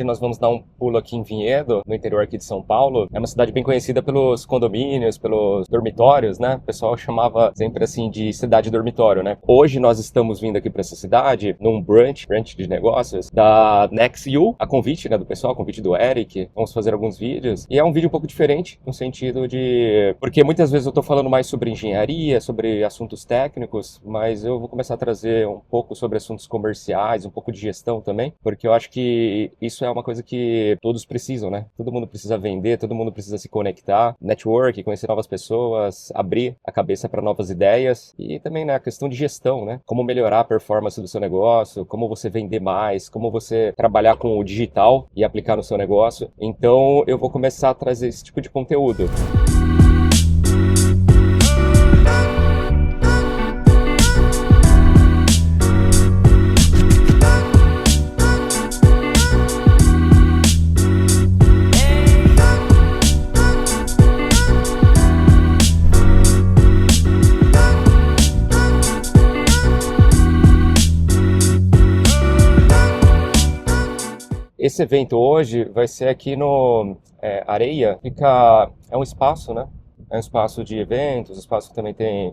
Hoje nós vamos dar um pulo aqui em Vinhedo, no interior aqui de São Paulo. É uma cidade bem conhecida pelos condomínios, pelos dormitórios, né? O pessoal chamava sempre assim de cidade dormitório, né? Hoje nós estamos vindo aqui para essa cidade num brunch de negócios da NextU, a convite, né, do pessoal, a convite do Eric. Vamos fazer alguns vídeos. E é um vídeo um pouco diferente, no sentido de... Porque muitas vezes eu tô falando mais sobre engenharia, sobre assuntos técnicos, mas eu vou começar a trazer um pouco sobre assuntos comerciais, um pouco de gestão também, porque eu acho que isso é uma coisa que todos precisam, né? Todo mundo precisa vender, todo mundo precisa se conectar, network, conhecer novas pessoas, abrir a cabeça para novas ideias e também, né, a questão de gestão, né? Como melhorar a performance do seu negócio, como você vender mais, como você trabalhar com o digital e aplicar no seu negócio. Então, eu vou começar a trazer esse tipo de conteúdo. Esse evento hoje vai ser aqui no Areia, é um espaço, né? É um espaço de eventos, espaço que também tem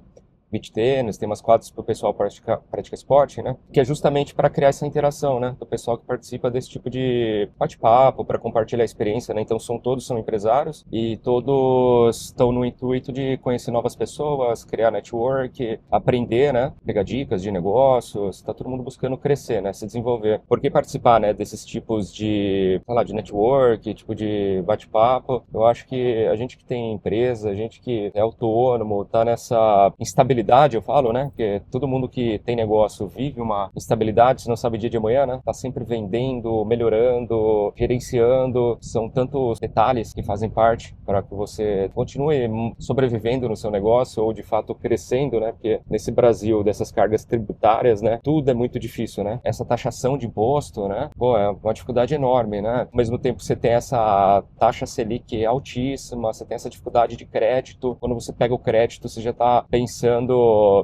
beach tênis, tem umas quadras para o pessoal praticar esporte, né? Que é justamente para criar essa interação, né? Do pessoal que participa desse tipo de bate-papo, para compartilhar a experiência, né? Então todos são empresários e todos estão no intuito de conhecer novas pessoas, criar network, aprender, né? Pegar dicas de negócios, está todo mundo buscando crescer, né? Se desenvolver. Por que participar, né? Desses tipos de, sei lá, de network, tipo de bate-papo? Eu acho que a gente que tem empresa, a gente que é autônomo, tá nessa instabilidade, eu falo, né? Porque todo mundo que tem negócio vive uma instabilidade, se não sabe dia de amanhã, né? Tá sempre vendendo, melhorando, gerenciando. São tantos detalhes que fazem parte para que você continue sobrevivendo no seu negócio ou de fato crescendo, né? Porque nesse Brasil dessas cargas tributárias, né? Tudo é muito difícil, né? Essa taxação de imposto, né? Pô, é uma dificuldade enorme, né? Ao mesmo tempo você tem essa taxa Selic altíssima, você tem essa dificuldade de crédito. Quando você pega o crédito, você já tá pensando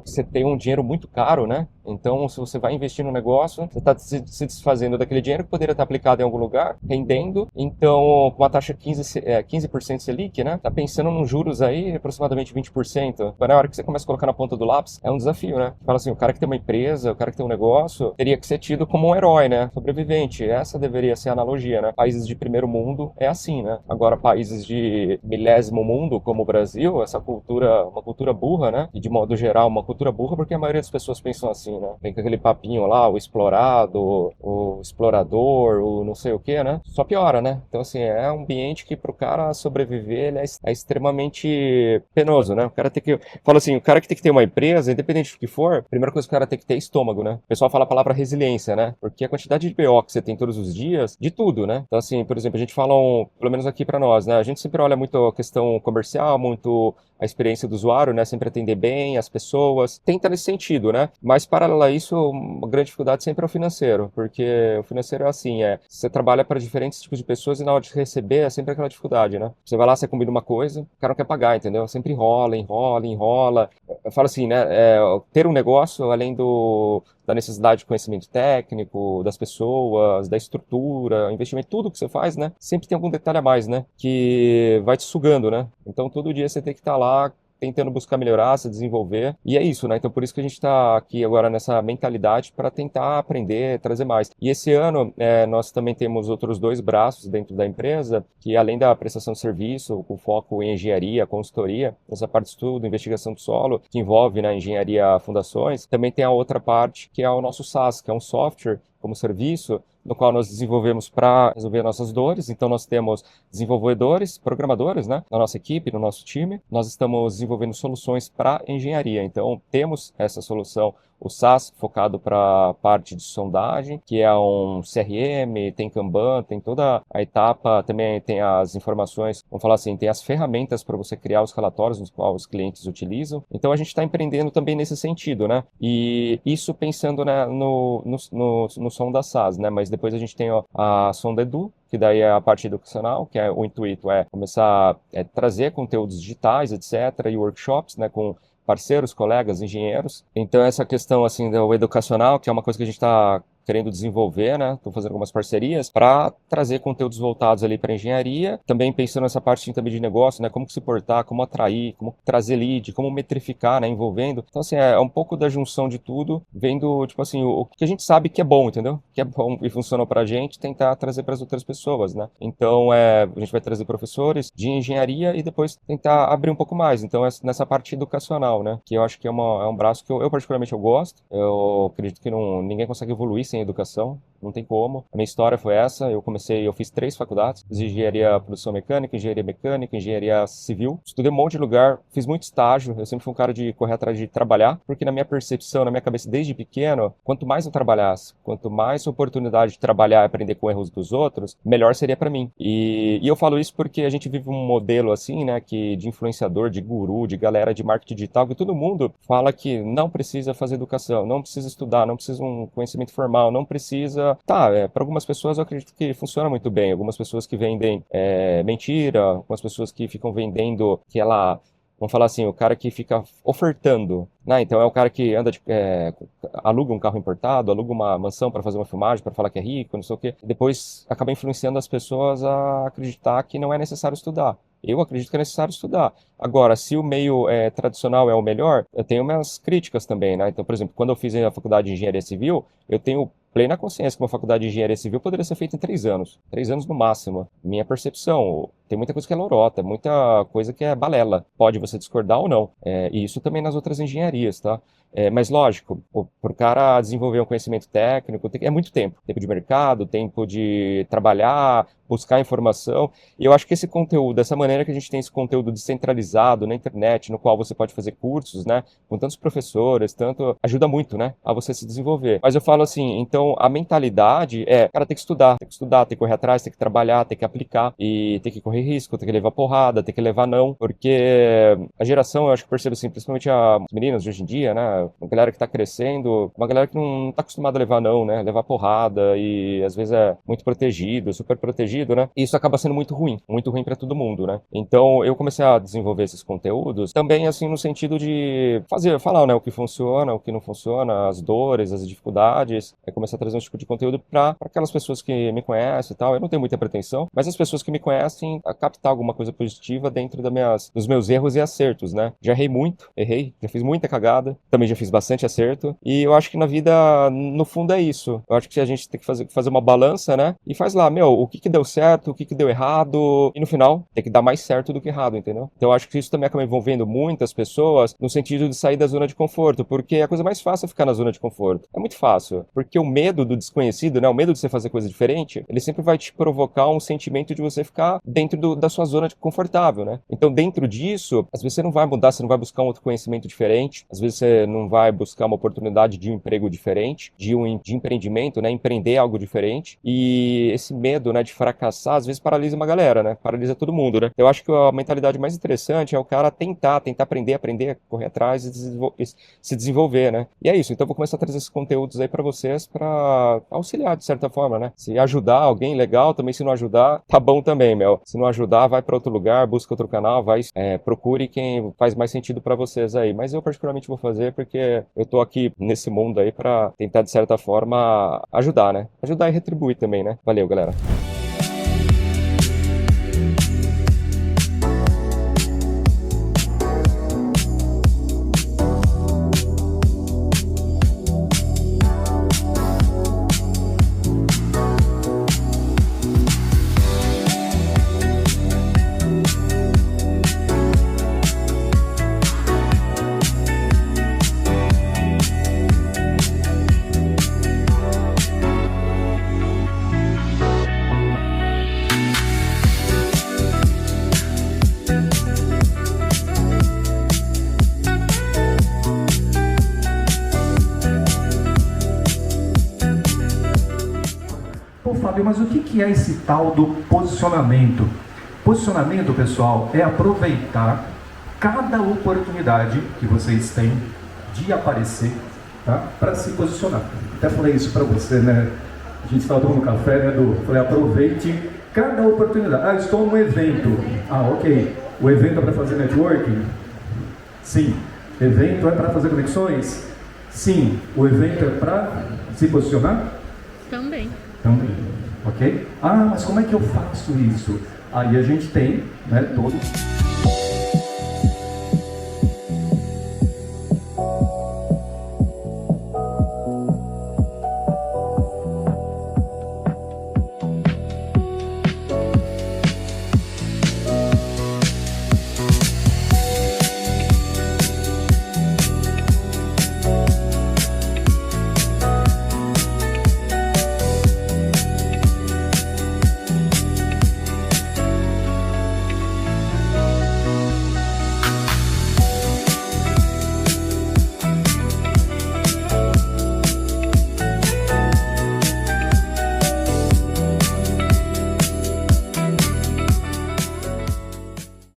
você tem um dinheiro muito caro, né? Então, se você vai investir no negócio, você está se desfazendo daquele dinheiro que poderia estar aplicado em algum lugar, rendendo. Então, com a taxa 15% Selic, né? Tá pensando nos juros aí, aproximadamente 20%. Na hora que você começa a colocar na ponta do lápis, é um desafio, né? Fala assim, o cara que tem uma empresa, o cara que tem um negócio, teria que ser tido como um herói, né? Sobrevivente. Essa deveria ser a analogia, né? Países de primeiro mundo é assim, né? Agora, países de milésimo mundo, como o Brasil, essa cultura, uma cultura burra, né? E de modo geral, uma cultura burra, porque a maioria das pessoas pensam assim, né? Tem aquele papinho lá, o explorado, o explorador, o não sei o que, né? Só piora, né? Então, assim, é um ambiente que pro cara sobreviver, ele é extremamente penoso, né? O cara tem que... Fala assim, o cara que tem que ter uma empresa, independente do que for, a primeira coisa que o cara tem que ter é estômago, né? O pessoal fala a palavra resiliência, né? Porque a quantidade de BO que você tem todos os dias, de tudo, né? Então, assim, por exemplo, a gente fala, pelo menos aqui pra nós, né? A gente sempre olha muito a questão comercial, muito a experiência do usuário, né? Sempre atender bem as pessoas, tenta nesse sentido, né? Mas paralelo a isso, uma grande dificuldade sempre é o financeiro, porque o financeiro é assim, você trabalha para diferentes tipos de pessoas e na hora de receber é sempre aquela dificuldade, né? Você vai lá, você combina uma coisa, o cara não quer pagar, entendeu? Sempre enrola. Eu falo assim, né? Ter um negócio, além da necessidade de conhecimento técnico, das pessoas, da estrutura, investimento, tudo que você faz, né? Sempre tem algum detalhe a mais, né? Que vai te sugando, né? Então todo dia você tem que estar lá tentando buscar melhorar, se desenvolver. E é isso, né? Então por isso que a gente está aqui agora nessa mentalidade para tentar aprender, trazer mais. E esse ano nós também temos outros dois braços dentro da empresa, que além da prestação de serviço, com foco em engenharia, consultoria, essa parte de estudo, investigação do solo, que envolve, né, engenharia fundações, também tem a outra parte que é o nosso SaaS, que é um software como serviço, no qual nós desenvolvemos para resolver nossas dores. Então nós temos desenvolvedores, programadores, né, na nossa equipe, no nosso time. Nós estamos desenvolvendo soluções para engenharia. Então temos essa solução, o SaaS, focado para a parte de sondagem, que é um CRM, tem Kanban, tem toda a etapa, também tem as informações, vamos falar assim, tem as ferramentas para você criar os relatórios nos quais os clientes utilizam. Então a gente está empreendendo também nesse sentido, né? E isso pensando, né, no som da SaaS, né? Mas depois a gente tem a Sonda Edu, que daí é a parte educacional, que o intuito é começar a trazer conteúdos digitais, etc., e workshops, né, com parceiros, colegas, engenheiros. Então essa questão assim do educacional, que é uma coisa que a gente está querendo desenvolver, né? Estou fazendo algumas parcerias para trazer conteúdos voltados ali para engenharia, também pensando nessa parte também de negócio, né? Como que se portar, como atrair, como trazer lead, como metrificar, né? Envolvendo. Então, assim, é um pouco da junção de tudo, vendo, tipo assim, o que a gente sabe que é bom, entendeu? Que é bom e funcionou para a gente, tentar trazer para as outras pessoas, né? Então, a gente vai trazer professores de engenharia e depois tentar abrir um pouco mais. Então, nessa parte educacional, né? Que eu acho que é um braço que eu particularmente eu gosto. Eu acredito que ninguém consegue evoluir sem educação. Não tem como. A minha história foi essa. Eu fiz 3 faculdades. Fiz engenharia produção mecânica, engenharia civil. Estudei um monte de lugar, fiz muito estágio. Eu sempre fui um cara de correr atrás de trabalhar, porque na minha percepção, na minha cabeça, desde pequeno, quanto mais eu trabalhasse, quanto mais oportunidade de trabalhar e aprender com erros dos outros, melhor seria para mim. E eu falo isso porque a gente vive um modelo assim, né, que de influenciador, de guru, de galera de marketing digital, que todo mundo fala que não precisa fazer educação, não precisa estudar, não precisa um conhecimento formal, não precisa. Tá, para algumas pessoas eu acredito que funciona muito bem. Algumas pessoas que vendem mentira, algumas pessoas que ficam vendendo que ela. Vamos falar assim, o cara que fica ofertando, né? Então é o cara que aluga um carro importado, aluga uma mansão para fazer uma filmagem, para falar que é rico, não sei o quê. Depois acaba influenciando as pessoas a acreditar que não é necessário estudar. Eu acredito que é necessário estudar. Agora, se o meio tradicional é o melhor, eu tenho minhas críticas também, né? Então, por exemplo, quando eu fiz a faculdade de engenharia civil, eu tenho plena consciência que uma faculdade de engenharia civil poderia ser feita em 3 anos. 3 anos no máximo. Minha percepção. Tem muita coisa que é lorota, muita coisa que é balela. Pode você discordar ou não. E isso também nas outras engenharias, tá? Mas lógico, para o cara desenvolver um conhecimento técnico, é muito tempo. Tempo de mercado, tempo de trabalhar, buscar informação. E eu acho que esse conteúdo, dessa maneira que a gente tem esse conteúdo descentralizado na internet, no qual você pode fazer cursos, né? Com tantos professores, ajuda muito, né? A você se desenvolver. Mas eu falo assim, então a mentalidade cara, tem que estudar, tem que correr atrás, tem que trabalhar, tem que aplicar e tem que correr risco, tem que levar porrada, tem que levar não, porque a geração, eu acho que percebo assim, principalmente as meninas de hoje em dia, né? Uma galera que tá crescendo, uma galera que não tá acostumada a levar não, né? Levar porrada e às vezes é muito protegido, super protegido, né? E isso acaba sendo muito ruim para todo mundo, né? Então eu comecei a desenvolver esses conteúdos também assim no sentido de falar, né, o que funciona, o que não funciona, as dores, as dificuldades, começar a trazer um tipo de conteúdo para aquelas pessoas que me conhecem e tal. Eu não tenho muita pretensão, mas as pessoas que me conhecem a captar alguma coisa positiva dentro dos meus erros e acertos, né? Já errei muito, já fiz muita cagada, também já fiz bastante acerto, e eu acho que na vida, no fundo, é isso. Eu acho que a gente tem que fazer uma balança, né? E faz lá, o que deu certo, o que deu errado, e no final, tem que dar mais certo do que errado, entendeu? Então eu acho que isso também acaba envolvendo muitas pessoas no sentido de sair da zona de conforto, porque a coisa mais fácil é ficar na zona de conforto. É muito fácil, porque o medo do desconhecido, né? O medo de você fazer coisa diferente, ele sempre vai te provocar um sentimento de você ficar dentro da sua zona de confortável, né? Então, dentro disso, às vezes você não vai mudar, você não vai buscar um outro conhecimento diferente, às vezes você não vai buscar uma oportunidade de um emprego diferente, de empreendimento, né? Empreender algo diferente. E esse medo, né, de fracassar, às vezes paralisa uma galera, né? Paralisa todo mundo, né? Eu acho que a mentalidade mais interessante é o cara tentar aprender, correr atrás e se desenvolver, né? E é isso. Então, eu vou começar a trazer esses conteúdos aí para vocês para auxiliar, de certa forma, né? Se ajudar alguém, legal. Também, se não ajudar, tá bom também, meu. Se não ajudar, vai para outro lugar, busca outro canal, procure quem faz mais sentido para vocês aí. Mas eu particularmente vou fazer porque eu tô aqui nesse mundo aí para tentar, de certa forma, ajudar, né? Ajudar e retribuir também, né? Valeu, galera. Pô, Fábio, mas o que é esse tal do posicionamento? Posicionamento, pessoal, é aproveitar cada oportunidade que vocês têm de aparecer, tá? Para se posicionar. Até falei isso para você, né? A gente estava tomando café, né, Edu? Falei, aproveite cada oportunidade. Ah, estou num evento. Ah, ok. O evento é para fazer networking? Sim. Evento é para fazer conexões? Sim. O evento é para se posicionar? Também. Também, ok? Ah, mas como é que eu faço isso? Aí a gente tem, né, todo